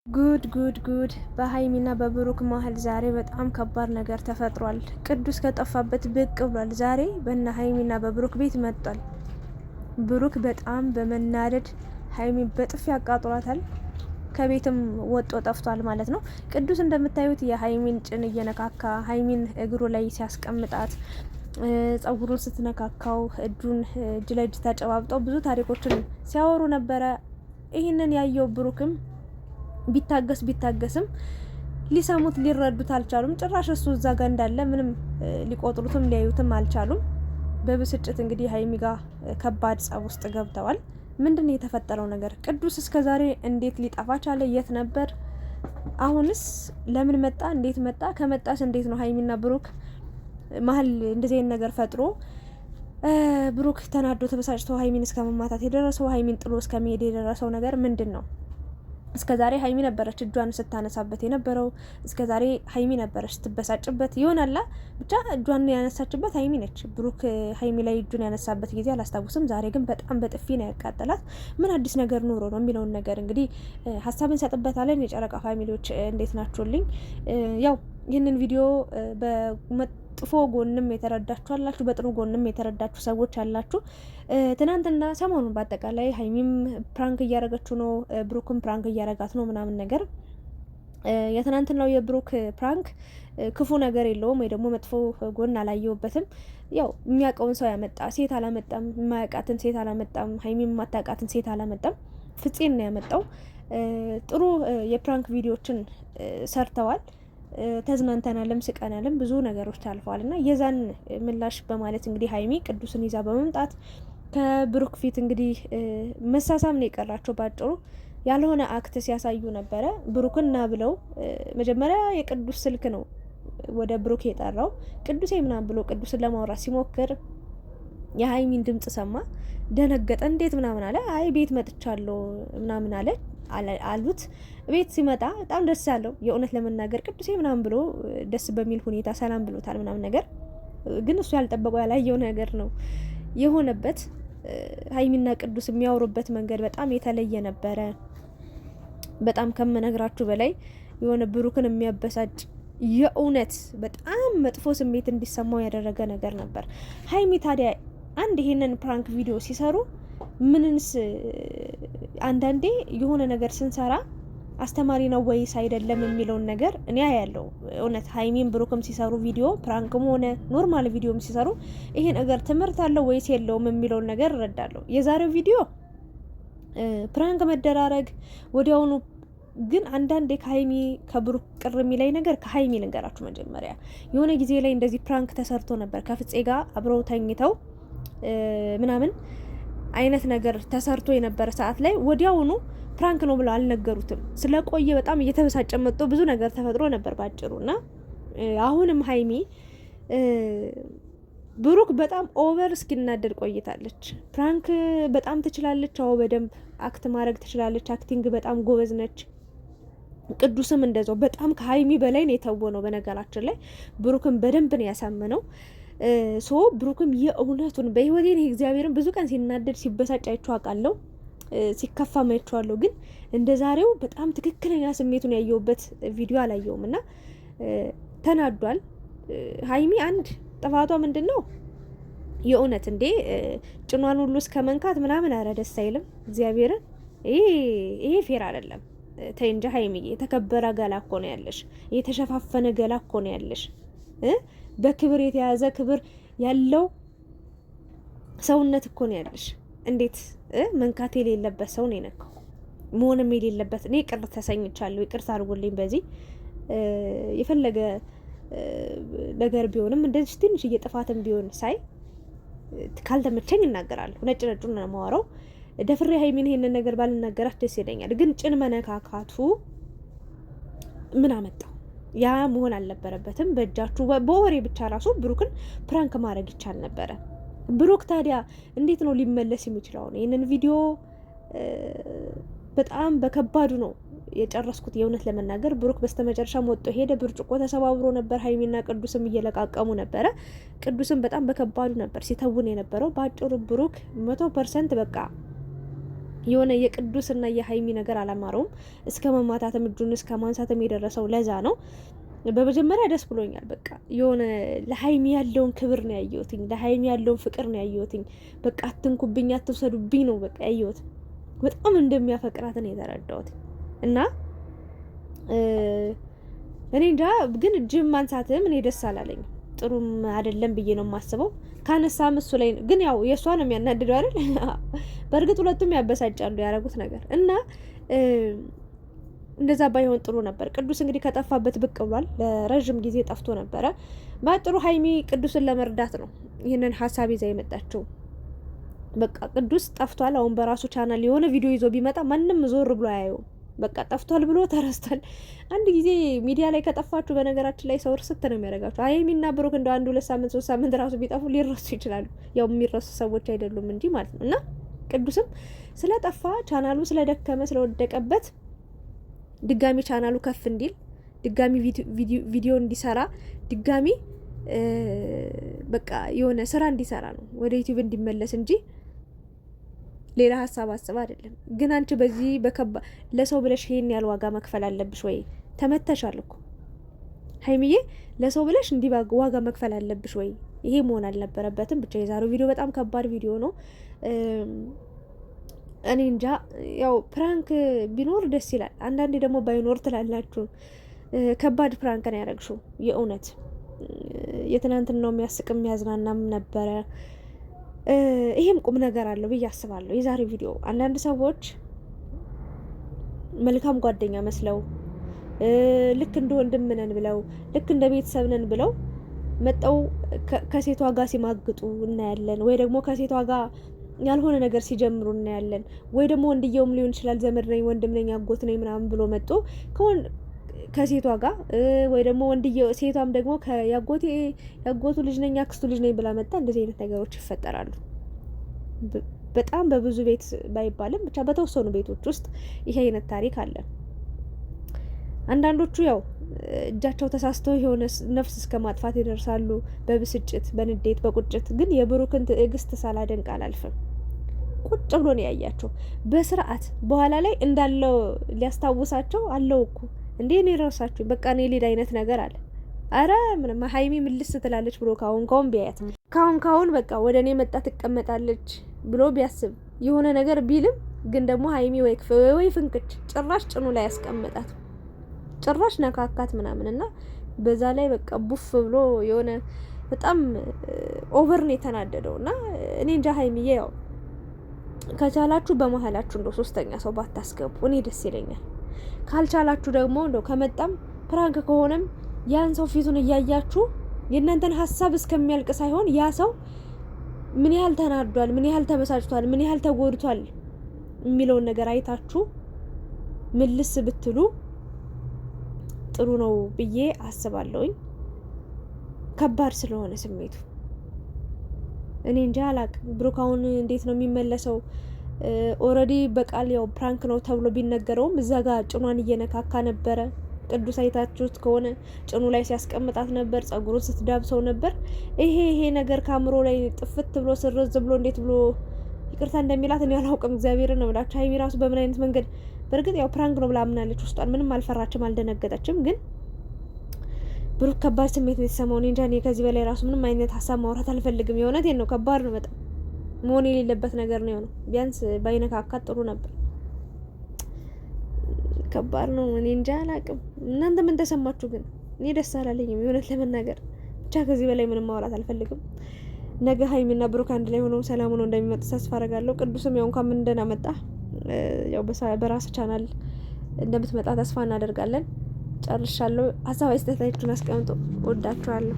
ጉድ ጉድ ጉድ! በሀይሚና በብሩክ መሀል ዛሬ በጣም ከባድ ነገር ተፈጥሯል። ቅዱስ ከጠፋበት ብቅ ብሏል። ዛሬ በእነ ሀይሚና በብሩክ ቤት መጥቷል። ብሩክ በጣም በመናደድ ሀይሚ በጥፊ ያቃጥሏታል። ከቤትም ወጦ ጠፍቷል ማለት ነው። ቅዱስ እንደምታዩት የሀይሚን ጭን እየነካካ ሀይሚን እግሩ ላይ ሲያስቀምጣት ጸጉሩን ስትነካካው እጁን እጅ ለእጅ ተጨባብጠው ብዙ ታሪኮችን ሲያወሩ ነበረ። ይህንን ያየው ብሩክም ቢታገስም ሊሰሙት ሊረዱት አልቻሉም። ጭራሽ እሱ እዛ ጋር እንዳለ ምንም ሊቆጥሩትም ሊያዩትም አልቻሉም። በብስጭት እንግዲህ ሀይሚ ጋር ከባድ ጸብ ውስጥ ገብተዋል። ምንድነው የተፈጠረው ነገር? ቅዱስ እስከዛሬ እንዴት ሊጠፋ ቻለ? የት ነበር? አሁንስ ለምን መጣ? እንዴት መጣ? ከመጣስ እንዴት ነው ሀይሚና ብሩክ መሀል እንደዚህ ነገር ፈጥሮ ብሩክ ተናዶ ተበሳጭቶ ሀይሚን እስከ መማታት የደረሰው ሀይሚን ጥሎ እስከ መሄድ የደረሰው ነገር ምንድን ነው? እስከዛሬ ሀይሚ ነበረች እጇን ስታነሳበት የነበረው። እስከዛሬ ሀይሚ ነበረች ስትበሳጭበት ይሆናላ ብቻ እጇን ያነሳችበት ሀይሚ ነች። ብሩክ ሀይሚ ላይ እጁን ያነሳበት ጊዜ አላስታውስም። ዛሬ ግን በጣም በጥፊ ነው ያቃጠላት። ምን አዲስ ነገር ኖሮ ነው የሚለውን ነገር እንግዲህ ሀሳብ እንሰጥበታለን። የጨረቃ ፋሚሊዎች እንዴት ናችሁልኝ? ያው ይህንን ቪዲዮ በመጥፎ ጎንም የተረዳችሁ አላችሁ፣ በጥሩ ጎንም የተረዳችሁ ሰዎች አላችሁ። ትናንትና ሰሞኑን በአጠቃላይ ሀይሚም ፕራንክ እያረገችው ነው፣ ብሩክም ፕራንክ እያረጋት ነው ምናምን ነገር። የትናንትናው የብሩክ ፕራንክ ክፉ ነገር የለውም ወይ ደግሞ መጥፎ ጎን አላየውበትም። ያው የሚያውቀውን ሰው ያመጣ ሴት አላመጣም፣ የማያውቃትን ሴት አላመጣም፣ ሀይሚም የማታውቃትን ሴት አላመጣም፣ ፍፄን ነው ያመጣው። ጥሩ የፕራንክ ቪዲዮችን ሰርተዋል። ተዝናንተናልም ስቀናልም ብዙ ነገሮች አልፈዋል እና የዛን ምላሽ በማለት እንግዲህ ሀይሚ ቅዱስን ይዛ በመምጣት ከብሩክ ፊት እንግዲህ መሳሳም ነው የቀራቸው። ባጭሩ ያልሆነ አክት ሲያሳዩ ነበረ። ብሩክን ና ብለው መጀመሪያ የቅዱስ ስልክ ነው ወደ ብሩክ የጠራው። ቅዱሴ ምናምን ብሎ ቅዱስን ለማውራት ሲሞክር የሀይሚን ድምጽ ሰማ፣ ደነገጠ። እንዴት ምናምን አለ። አይ ቤት መጥቻለሁ ምናምን አሉት። ቤት ሲመጣ በጣም ደስ ያለው የእውነት ለመናገር ቅዱሴ ምናምን ብሎ ደስ በሚል ሁኔታ ሰላም ብሎታል ምናምን ነገር። ግን እሱ ያልጠበቀው ያላየው ነገር ነው የሆነበት። ሀይሚና ቅዱስ የሚያወሩበት መንገድ በጣም የተለየ ነበረ። በጣም ከምነግራችሁ በላይ የሆነ ብሩክን የሚያበሳጭ የእውነት በጣም መጥፎ ስሜት እንዲሰማው ያደረገ ነገር ነበር። ሀይሚ ታዲያ አንድ ይሄንን ፕራንክ ቪዲዮ ሲሰሩ ምንንስ አንዳንዴ የሆነ ነገር ስንሰራ አስተማሪ ነው ወይስ አይደለም የሚለውን ነገር እኔ ያለው እውነት ሀይሚን ብሩክም ሲሰሩ ቪዲዮ ፕራንክም ሆነ ኖርማል ቪዲዮም ሲሰሩ ይሄ ነገር ትምህርት አለው ወይስ የለውም የሚለውን ነገር እረዳለሁ። የዛሬው ቪዲዮ ፕራንክ መደራረግ ወዲያውኑ ግን አንዳንዴ ከሀይሚ ከብሩክ ቅር የሚላይ ነገር ከሀይሚ ልንገራችሁ። መጀመሪያ የሆነ ጊዜ ላይ እንደዚህ ፕራንክ ተሰርቶ ነበር ከፍፄ ጋር አብረው ተኝተው ምናምን አይነት ነገር ተሰርቶ የነበረ ሰዓት ላይ ወዲያውኑ ፕራንክ ነው ብለው አልነገሩትም። ስለቆየ በጣም እየተበሳጨ መጥቶ ብዙ ነገር ተፈጥሮ ነበር ባጭሩና አሁንም ሀይሚ ብሩክ በጣም ኦቨር እስኪናደድ ቆይታለች። ፕራንክ በጣም ትችላለች። አዎ በደንብ አክት ማድረግ ትችላለች። አክቲንግ በጣም ጎበዝ ነች። ቅዱስም እንደዛው በጣም ከሀይሚ በላይ ነው የተወነው። በነገራችን ላይ ብሩክም በደንብ ነው ያሳመነው። ሶ ብሩክም የእውነቱን በህይወቴ ነው እግዚአብሔርን ብዙ ቀን ሲናደድ ሲበሳጭ አይቼው አውቃለሁ፣ ሲከፋ አይቼዋለሁ። ግን እንደ ዛሬው በጣም ትክክለኛ ስሜቱን ያየውበት ቪዲዮ አላየውም እና ተናዷል። ሀይሚ አንድ ጥፋቷ ምንድን ነው? የእውነት እንዴ ጭኗን ሁሉ እስከ መንካት ምናምን፣ አረ ደስ አይልም። እግዚአብሔርን ይሄ ፌር አይደለም። ተይ እንጂ ሀይሚዬ፣ የተከበረ ገላ እኮ ነው ያለሽ፣ የተሸፋፈነ ገላ እኮ ነው ያለሽ፣ በክብር የተያዘ ክብር ያለው ሰውነት እኮ ነው ያለሽ። እንዴት መንካት የሌለበት ሰው ነው የነካው? መሆንም የሌለበት። እኔ ቅር ተሰኝቻለሁ፣ ይቅርታ አድርጎልኝ። በዚህ የፈለገ ነገር ቢሆንም እንደዚህ ትንሽ እየጥፋትም ቢሆን ሳይ ካልተመቸኝ እናገራለሁ። ነጭ ነጩን ነው የማወራው። ደፍሬ ሀይሚን ይሄንን ነገር ባልናገራት ደስ ይለኛል። ግን ጭን መነካካቱ ምን አመጣው? ያ መሆን አልነበረበትም። በእጃችሁ በወሬ ብቻ ራሱ ብሩክን ፕራንክ ማድረግ ይቻል ነበረ። ብሩክ ታዲያ እንዴት ነው ሊመለስ የሚችለው? ይህንን ቪዲዮ በጣም በከባዱ ነው የጨረስኩት። የእውነት ለመናገር ብሩክ በስተመጨረሻ ወጥቶ ሄደ። ብርጭቆ ተሰባብሮ ነበር። ሀይሚና ቅዱስም እየለቃቀሙ ነበረ። ቅዱስም በጣም በከባዱ ነበር ሲተውን የነበረው። በአጭሩ ብሩክ 100% በቃ የሆነ የቅዱስና የሀይሚ ነገር አላማረውም። እስከ መማታትም እጁን እስከ ማንሳትም የደረሰው ለዛ ነው። በመጀመሪያ ደስ ብሎኛል። በቃ የሆነ ለሀይሚ ያለውን ክብር ነው ያየሁትኝ፣ ለሀይሚ ያለውን ፍቅር ነው ያየሁትኝ። በቃ አትንኩብኝ፣ አትውሰዱብኝ ነው በቃ ያየሁት። በጣም እንደሚያፈቅራት ነው የተረዳሁት። እና እኔ እንጃ ግን እጅም ማንሳትም እኔ ደስ አላለኝ፣ ጥሩም አይደለም ብዬ ነው የማስበው። ካነሳም እሱ ላይ ግን ያው የእሷ ነው የሚያናድደው አይደል? በእርግጥ ሁለቱም ያበሳጫሉ ያደረጉት ነገር እና እንደዛ ባይሆን ጥሩ ነበር። ቅዱስ እንግዲህ ከጠፋበት ብቅ ብሏል። ለረጅም ጊዜ ጠፍቶ ነበረ። በአጭሩ ሀይሚ ቅዱስን ለመርዳት ነው ይህንን ሀሳብ ይዛ የመጣችው። በቃ ቅዱስ ጠፍቷል። አሁን በራሱ ቻናል የሆነ ቪዲዮ ይዞ ቢመጣ ማንም ዞር ብሎ አያየውም። በቃ ጠፍቷል ብሎ ተረስቷል። አንድ ጊዜ ሚዲያ ላይ ከጠፋችሁ በነገራችን ላይ ሰው እርስት ነው የሚያደርጋችሁ። ሀይሚና ብሩክ እንደ 1 2 ሳምንት 3 ሳምንት ራሱ ቢጠፉ ሊረሱ ይችላሉ። ያው የሚረሱ ሰዎች አይደሉም እንጂ ማለት ነው። እና ቅዱስም ስለጠፋ ቻናሉ ስለደከመ ስለወደቀበት ድጋሚ ቻናሉ ከፍ እንዲል ድጋሚ ቪዲዮ እንዲሰራ ድጋሚ በቃ የሆነ ስራ እንዲሰራ ነው ወደ ዩቲዩብ እንዲመለስ እንጂ ሌላ ሀሳብ አስባ አይደለም። ግን አንቺ በዚህ ለሰው ብለሽ ይሄን ያህል ዋጋ መክፈል አለብሽ ወይ? ተመተሻል እኮ ሀይሚዬ፣ ለሰው ብለሽ እንዲህ ዋጋ መክፈል አለብሽ ወይ? ይሄ መሆን አልነበረበትም። ብቻ የዛሬው ቪዲዮ በጣም ከባድ ቪዲዮ ነው። እኔ እንጃ። ያው ፕራንክ ቢኖር ደስ ይላል፣ አንዳንዴ ደግሞ ባይኖር ትላላችሁ። ከባድ ፕራንክ ነው ያደረግሽው። የእውነት የትናንትን ነው የሚያስቅ የሚያዝናናም ነበረ። ይሄም ቁም ነገር አለው ብዬ አስባለሁ። የዛሬ ቪዲዮ አንዳንድ ሰዎች መልካም ጓደኛ መስለው ልክ እንደ ወንድም ነን ብለው ልክ እንደ ቤተሰብ ነን ብለው መጠው ከሴቷ ጋር ሲማግጡ እናያለን። ወይ ደግሞ ከሴቷ ጋር ያልሆነ ነገር ሲጀምሩ እናያለን። ወይ ደግሞ ወንድየውም ሊሆን ይችላል ዘመድ ነኝ፣ ወንድም ነኝ፣ አጎት ነኝ ምናምን ብሎ መጥቶ ከሴቷ ጋር ወይ ደግሞ ወንድየው ሴቷም ደግሞ ያጎቱ ልጅ ነኝ፣ አክስቱ ልጅ ነኝ ብላ መጣ። እንደዚህ አይነት ነገሮች ይፈጠራሉ። በጣም በብዙ ቤት ባይባልም ብቻ በተወሰኑ ቤቶች ውስጥ ይሄ አይነት ታሪክ አለ። አንዳንዶቹ ያው እጃቸው ተሳስተው የሆነ ነፍስ እስከ ማጥፋት ይደርሳሉ፣ በብስጭት፣ በንዴት፣ በቁጭት። ግን የብሩክን ትዕግስት ሳላደንቅ አላልፍም። ቁጭ ብሎ ነው ያያቸው በስርዓት። በኋላ ላይ እንዳለው ሊያስታውሳቸው አለው እኮ እንዴ እኔ ረሳችሁ በቃ እኔ ሊድ አይነት ነገር አለ። አረ ምንም ሀይሚ ምልስ ትላለች ብሎ ካሁን ቢያያት ካሁን በቃ ወደ እኔ መጣ ትቀመጣለች ብሎ ቢያስብ የሆነ ነገር ቢልም ግን ደግሞ ሀይሚ ወይ ፍንክች ጭራሽ ጭኑ ላይ ያስቀመጣት ጭራሽ ነካካት ምናምንና በዛ ላይ በቃ ቡፍ ብሎ የሆነ በጣም ኦቨር ነው የተናደደውና እኔ እንጃ ሀይሚዬ ያው ከቻላችሁ በመሀላችሁ እንደው ሶስተኛ ሰው ባታስገቡ እኔ ደስ ይለኛል። ካልቻላችሁ ደግሞ እንደው ከመጣም ፕራንክ ከሆነም ያን ሰው ፊቱን እያያችሁ የእናንተን ሀሳብ እስከሚያልቅ ሳይሆን ያ ሰው ምን ያህል ተናዷል፣ ምን ያህል ተበሳጭቷል፣ ምን ያህል ተጎድቷል የሚለውን ነገር አይታችሁ ምልስ ብትሉ ጥሩ ነው ብዬ አስባለሁኝ። ከባድ ስለሆነ ስሜቱ እኔ እንጃ አላቅም። ብሩካውን እንዴት ነው የሚመለሰው? ኦልሬዲ በቃል ያው ፕራንክ ነው ተብሎ ቢነገረውም እዛ ጋር ጭኗን እየነካካ ነበረ። ቅዱስ አይታችሁት ከሆነ ጭኑ ላይ ሲያስቀምጣት ነበር፣ ጸጉሩን ስትዳብሰው ነበር። ይሄ ነገር ካምሮ ላይ ጥፍት ብሎ ስርዝ ብሎ እንዴት ብሎ ይቅርታ እንደሚላት እኔ አላውቅም። እግዚአብሔርን ነው ብላችሁ ሀይሚ ራሱ በምን አይነት መንገድ በእርግጥ ያው ፕራንክ ነው ብላ አምናለች። ውስጧን ምንም አልፈራችም፣ አልደነገጠችም። ግን ብሩክ ከባድ ስሜት ነው የተሰማው። እኔ እንጃ። እኔ ከዚህ በላይ ራሱ ምንም አይነት ሀሳብ ማውራት አልፈልግም። የእውነቴን ነው። ከባድ ነው በጣም መሆን የሌለበት ነገር ነው የሆነው። ቢያንስ ባይነካካት ጥሩ ነበር። ከባድ ነው። እኔ እንጃ አላቅም። እናንተ ምን ተሰማችሁ? ግን እኔ ደስ አላለኝም የእውነት ለመናገር። ብቻ ከዚህ በላይ ምንም ማውራት አልፈልግም። ነገ ሀይሚና ብሩክ አንድ ላይ ሆነው ሰላም ሆነው እንደሚመጡ ተስፋ አደርጋለሁ። ቅዱስም ያው እንኳን ምን እንደናመጣ ያው በራስ ቻናል እንደምትመጣ ተስፋ እናደርጋለን። ጨርሻለሁ። ሀሳብ አስተያየታችሁን አስቀምጡ። ወዳችኋለሁ።